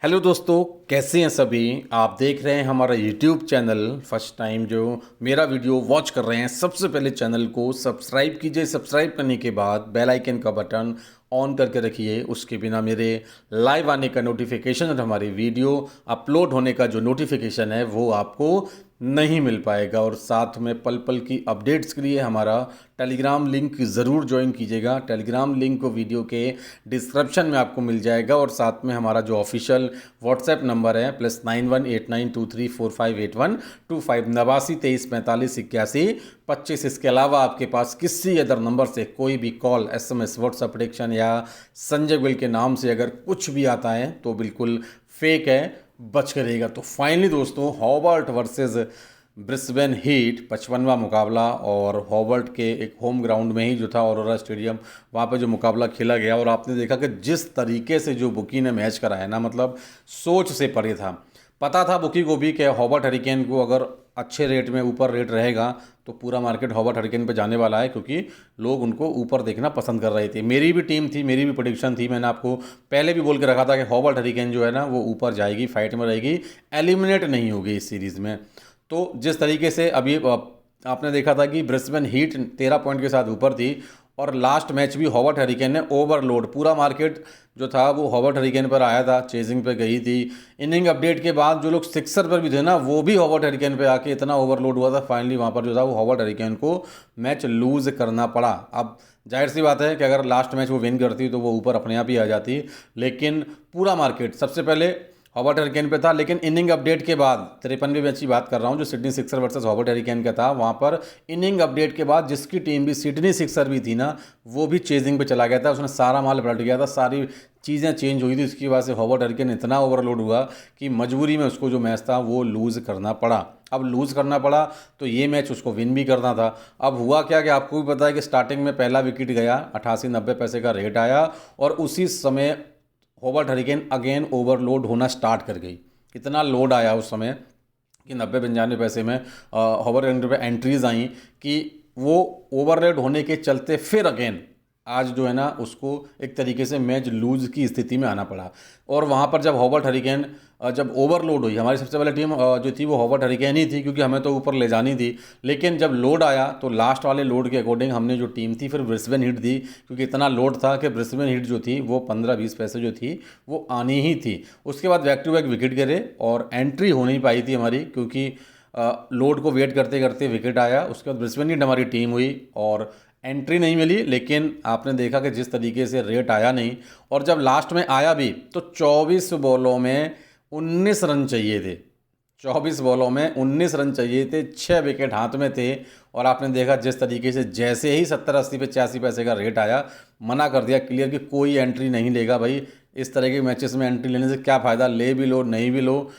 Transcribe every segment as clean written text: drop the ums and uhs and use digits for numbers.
Hello दोस्तों, कैसे हैं सभी। आप देख रहे हैं हमारा यूट्यूब चैनल। फर्स्ट टाइम जो मेरा वीडियो वॉच कर रहे हैं, सबसे पहले चैनल को सब्सक्राइब कीजिए। सब्सक्राइब करने के बाद बेल आइकन का बटन ऑन करके रखिए। उसके बिना मेरे लाइव आने का नोटिफिकेशन और हमारी वीडियो अपलोड होने का जो नोटिफिकेशन है वो आपको नहीं मिल पाएगा। और साथ में पल पल की अपडेट्स के लिए हमारा टेलीग्राम लिंक ज़रूर ज्वाइन कीजिएगा। टेलीग्राम लिंक को वीडियो के डिस्क्रिप्शन में आपको मिल जाएगा। और साथ में हमारा जो ऑफिशियल व्हाट्सएप नंबर है +918923458125 8923458125। इसके अलावा आपके पास किसी अदर नंबर से कोई भी कॉल, SMS, व्हाट्सएप प्रेडिक्शन या संजय गोयल के नाम से अगर कुछ भी आता है तो बिल्कुल फेक है, बच कर रहेगा। तो फाइनली दोस्तों, हॉबर्ट वर्सेस ब्रिस्बेन हीट 55वां मुकाबला, और हॉबर्ट के एक होम ग्राउंड में ही जो था ऑरोरा स्टेडियम, वहाँ पे जो मुकाबला खेला गया। और आपने देखा कि जिस तरीके से जो बुकी ने मैच कराया ना, मतलब सोच से परे था। पता था बुकी को भी कि हॉबर्ट हरिकेन को अगर अच्छे रेट में ऊपर रेट रहेगा तो पूरा मार्केट हॉबर्ट हरिकेन पे जाने वाला है, क्योंकि लोग उनको ऊपर देखना पसंद कर रहे थे। मेरी भी टीम थी, मेरी भी प्रेडिक्शन थी। मैंने आपको पहले भी बोल के रखा था कि हॉबर्ट हरिकेन जो है ना वो ऊपर जाएगी, फाइट में रहेगी, एलिमिनेट नहीं होगी इस सीरीज़ में। तो जिस तरीके से अभी आपने देखा था कि ब्रिस्बेन हीट 13 पॉइंट के साथ ऊपर थी, और लास्ट मैच भी हॉबर्ट हरिकेन ने ओवरलोड, पूरा मार्केट जो था वो हॉबर्ट हरिकेन पर आया था, चेजिंग पे गई थी। इनिंग अपडेट के बाद जो लोग सिक्सर पर भी थे ना, वो भी हॉबर्ट हरिकेन पे आके इतना ओवरलोड हुआ था, फाइनली वहाँ पर जो था वो हॉबर्ट हरिकेन को मैच लूज़ करना पड़ा। अब जाहिर सी बात है कि अगर लास्ट मैच वो विन करती तो वो ऊपर अपने आप ही आ जाती, लेकिन पूरा मार्केट सबसे पहले हॉबर्ट हरिकेन पे था। लेकिन इनिंग अपडेट के बाद 53वें मैच की बात कर रहा हूँ, जो Sydney sixer versus Hobart hurricane का था, वहाँ पर इनिंग अपडेट के बाद जिसकी टीम भी सिडनी सिक्सर भी थी ना, वो भी चेजिंग पे चला गया था। उसने सारा माल पलट गया था, सारी चीज़ें चेंज हुई थी। उसकी वजह से हॉबर्ट हरिकेन इतना ओवरलोड हुआ कि मजबूरी में उसको जो मैच था वो लूज़ करना पड़ा। अब लूज़ करना पड़ा तो ये मैच उसको विन भी करना था। अब हुआ क्या कि आपको भी पता है कि स्टार्टिंग में पहला विकेट गया, 88-90 पैसे का रेट आया, और उसी समय हॉबर्ट हरिकेन अगेन ओवरलोड होना स्टार्ट कर गई। इतना लोड आया उस समय कि 90-95 पैसे में हॉबर्ट हरिकेन पे एंट्रीज आई कि वो ओवरलोड होने के चलते फिर अगेन आज जो है ना उसको एक तरीके से मैच लूज की स्थिति में आना पड़ा। और वहाँ पर जब हॉबर्ट हरिकेन जब ओवरलोड हुई, हमारी सबसे पहले टीम जो थी वो हॉबर्ट हरिकेन ही थी, क्योंकि हमें तो ऊपर ले जानी थी। लेकिन जब लोड आया तो लास्ट वाले लोड के अकॉर्डिंग हमने जो टीम थी फिर ब्रिस्बेन हीट दी, क्योंकि इतना लोड था कि ब्रिस्बेन हीट जो थी वो 15-20 पैसे जो थी वो आनी ही थी। उसके बाद बैक टू बैक विकेट गिरे और एंट्री हो नहीं पाई थी हमारी, क्योंकि लोड को वेट करते करते विकेट आया। उसके बाद ब्रिस्बेन हीट हमारी टीम हुई और एंट्री नहीं मिली। लेकिन आपने देखा कि जिस तरीके से रेट आया नहीं, और जब लास्ट में आया भी तो 24 बॉलों में 19 रन चाहिए थे। 24 बॉलों में 19 रन चाहिए थे, 6 विकेट हाथ में थे। और आपने देखा जिस तरीके से जैसे ही 70-80 पे 86 पैसे का रेट आया, मना कर दिया क्लियर कि कोई एंट्री नहीं लेगा भाई। इस तरह के मैचेस में एंट्री लेने से क्या फ़ायदा, ले भी लो नहीं भी लो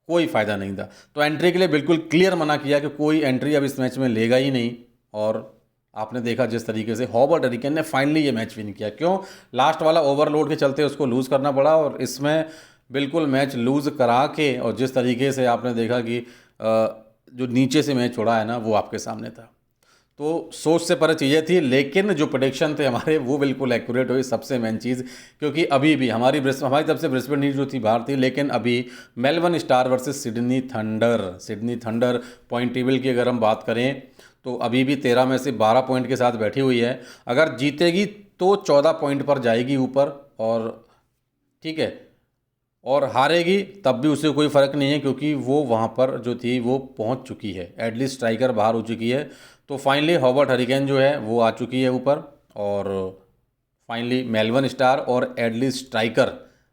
कोई फ़ायदा नहीं था। तो एंट्री के लिए बिल्कुल क्लियर मना किया कि कोई एंट्री अब इस मैच में लेगा ही नहीं। और आपने देखा जिस तरीके से हॉबर्ट हरिकेन ने फाइनली ये मैच विन किया। क्यों? लास्ट वाला ओवरलोड के चलते उसको लूज़ करना पड़ा, और इसमें बिल्कुल मैच लूज़ करा के, और जिस तरीके से आपने देखा कि जो नीचे से मैच छोड़ा है ना वो आपके सामने था। तो सोच से परे चीज़ें थी, लेकिन जो प्रेडिक्शन थे हमारे वो बिल्कुल एक्यूरेट हुई, सबसे मेन चीज़। क्योंकि अभी भी हमारी तरफ से ब्रिस्बेन हीट जो थी बाहर थी, लेकिन अभी Melbourne star versus Sydney thunder point table की अगर हम बात करें तो अभी भी 13 में से 12 पॉइंट के साथ बैठी हुई है। अगर जीतेगी तो 14 पॉइंट पर जाएगी ऊपर, और ठीक है, और हारेगी तब भी उसे कोई फ़र्क नहीं है, क्योंकि वो वहाँ पर जो थी वो पहुँच चुकी है, एटलीस्ट स्ट्राइकर बाहर हो चुकी है। तो फाइनली हॉबर्ट हरिकेन जो है वो आ चुकी है ऊपर, और फाइनली मेलबर्न स्टार और एडली स्ट्राइकर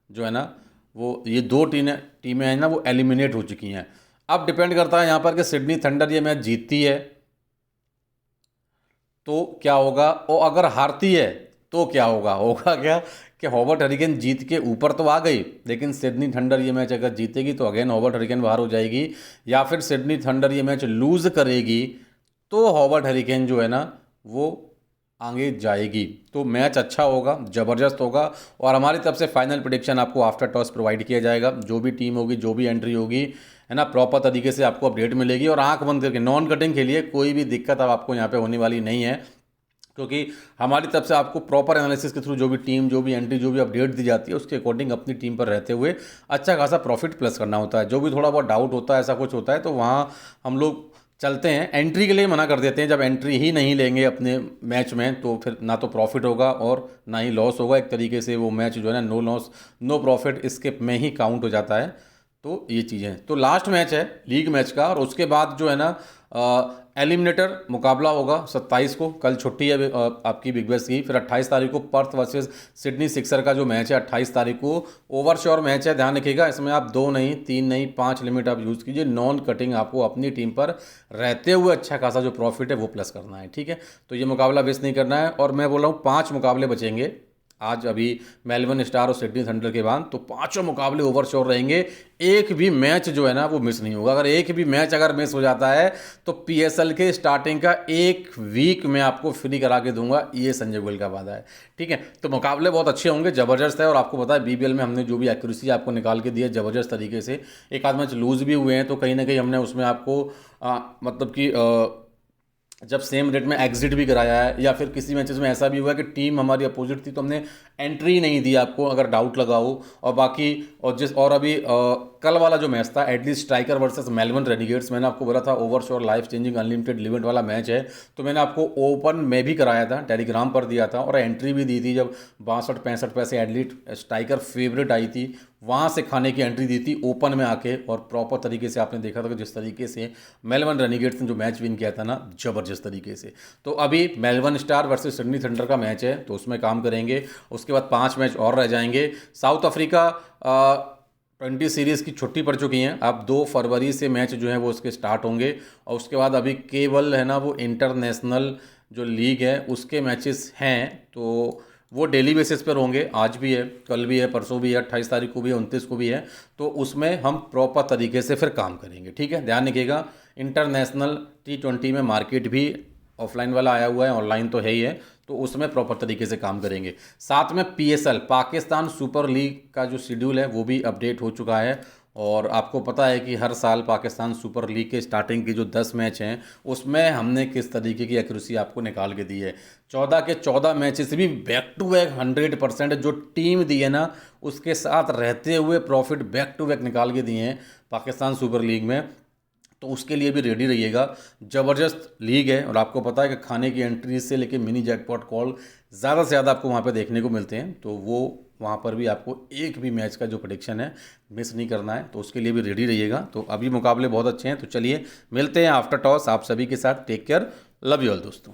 जो है ना, वो ये दो टीमें हैं ना वो एलिमिनेट हो चुकी हैं। अब डिपेंड करता है यहाँ पर कि सिडनी थंडर ये मैच जीतती है तो क्या होगा, और अगर हारती है तो क्या होगा। होगा क्या कि हॉबर्ट हरिकेन जीत के ऊपर तो आ गई, लेकिन सिडनी थंडर ये मैच अगर जीतेगी तो अगेन हॉबर्ट हरिकेन बाहर हो जाएगी, या फिर सिडनी थंडर ये मैच लूज़ करेगी तो हॉबर्ट हरिकेन जो है ना वो आगे जाएगी। तो मैच अच्छा होगा, ज़बरदस्त होगा। और हमारी तरफ से फाइनल प्रेडिक्शन आपको आफ्टर टॉस प्रोवाइड किया जाएगा। जो भी टीम होगी, जो भी एंट्री होगी, है ना, प्रॉपर तरीके से आपको अपडेट मिलेगी। और आंख बंद करके नॉन कटिंग के लिए कोई भी दिक्कत अब आपको यहाँ पे होने वाली नहीं है, क्योंकि हमारी तरफ से आपको प्रॉपर एनालिसिस के थ्रू जो भी टीम, जो भी एंट्री, जो भी अपडेट दी जाती है उसके अकॉर्डिंग अपनी टीम पर रहते हुए अच्छा खासा प्रॉफिट प्लस करना होता है। जो भी थोड़ा बहुत डाउट होता है, ऐसा कुछ होता है, तो वहाँ हम लोग चलते हैं, एंट्री के लिए मना कर देते हैं। जब एंट्री ही नहीं लेंगे अपने मैच में तो फिर ना तो प्रॉफिट होगा और ना ही लॉस होगा। एक तरीके से वो मैच जो है ना नो लॉस नो प्रॉफिट इसके में ही काउंट हो जाता है। तो ये चीज़ें हैं। तो लास्ट मैच है लीग मैच का, और उसके बाद जो है ना एलिमिनेटर मुकाबला होगा 27 को। कल छुट्टी है आपकी बिग बैश की। फिर 28 तारीख को पर्थ वर्सेस सिडनी सिक्सर का जो मैच है 28 तारीख को। ओवरश्योर मैच है, ध्यान रखिएगा। इसमें आप 2 नहीं 3 नहीं 5 लिमिट आप यूज़ कीजिए। नॉन कटिंग आपको अपनी टीम पर रहते हुए अच्छा खासा जो प्रॉफिट है वो प्लस करना है, ठीक है। तो ये मुकाबला मिस नहीं करना है। और मैं बोल रहा हूँ 5 मुकाबले बचेंगे आज अभी मेलबर्न स्टार और सिडनी थंडर के बाद, तो पांचों मुकाबले ओवरश्योर रहेंगे। एक भी मैच जो है ना वो मिस नहीं होगा। अगर एक भी मैच अगर मिस हो जाता है तो पीएसएल के स्टार्टिंग का 1 वीक मैं आपको फ्री करा के दूंगा, ये संजय गोयल का वादा है, ठीक है। तो मुकाबले बहुत अच्छे होंगे, ज़बरदस्त है। और आपको पता है बीबीएल में हमने जो भी एक्यूरेसी आपको निकाल के दी है ज़बरदस्त तरीके से। एक आध मैच लूज़ भी हुए हैं तो कहीं ना कहीं हमने उसमें आपको मतलब कि जब सेम रेट में एग्जिट भी कराया है, या फिर किसी मैचेस में ऐसा भी हुआ है कि टीम हमारी अपोजिट थी तो हमने एंट्री नहीं दी आपको अगर डाउट लगा हो। और बाकी और अभी कल वाला जो मैच था at least striker versus Melbourne Renegades, मैंने आपको बोला था ओवरश्योर लाइफ चेंजिंग अनलिमिटेड लिमिट वाला मैच है। तो मैंने आपको ओपन में भी कराया था, टेलीग्राम पर दिया था और एंट्री भी दी थी जब 62-65 पैसे एटलीस्ट स्ट्राइकर फेवरेट आई थी, वहाँ से खाने की एंट्री दी थी ओपन में आके। और प्रॉपर तरीके से आपने देखा था कि जिस तरीके से मेलबर्न रेनिगेट्स ने जो मैच विन किया था ना ज़बरदस्त तरीके से। तो अभी Melbourne star versus Sydney thunder का मैच है तो उसमें काम करेंगे। उसके बाद 5 मैच और रह जाएंगे। साउथ अफ्रीका 20 सीरीज़ की छुट्टी पड़ चुकी हैं। अब 2 फरवरी से मैच जो है वो उसके स्टार्ट होंगे। और उसके बाद अभी केवल है ना वो इंटरनेशनल जो लीग है उसके मैचेस हैं, तो वो डेली बेसिस पर होंगे। आज भी है, कल भी है, परसों भी है, 28 तारीख को भी है, 29 को भी है। तो उसमें हम प्रॉपर तरीके से फिर काम करेंगे, ठीक है। ध्यान रखिएगा इंटरनेशनल T20 में मार्केट भी ऑफलाइन वाला आया हुआ है, ऑनलाइन तो है ही है, तो उसमें प्रॉपर तरीके से काम करेंगे। साथ में PSL पाकिस्तान सुपर लीग का जो शेड्यूल है वो भी अपडेट हो चुका है। और आपको पता है कि हर साल पाकिस्तान सुपर लीग के स्टार्टिंग की जो 10 मैच हैं उसमें हमने किस तरीके की एक्यूरेसी आपको निकाल के दी है। 14 के 14 मैचेस भी बैक टू बैक 100% जो टीम दी है ना उसके साथ रहते हुए प्रॉफिट बैक टू बैक निकाल के दिए हैं पाकिस्तान सुपर लीग में। तो उसके लिए भी रेडी रहिएगा। ज़बरदस्त लीग है और आपको पता है कि खाने की एंट्री से लेके मिनी जैकपॉट कॉल ज़्यादा से ज़्यादा आपको वहाँ पे देखने को मिलते हैं। तो वो वहाँ पर भी आपको एक भी मैच का जो प्रेडिक्शन है मिस नहीं करना है, तो उसके लिए भी रेडी रहिएगा। तो अभी मुकाबले बहुत अच्छे हैं। तो चलिए मिलते हैं आफ्टर टॉस आप सभी के साथ। Take care, love you all दोस्तों।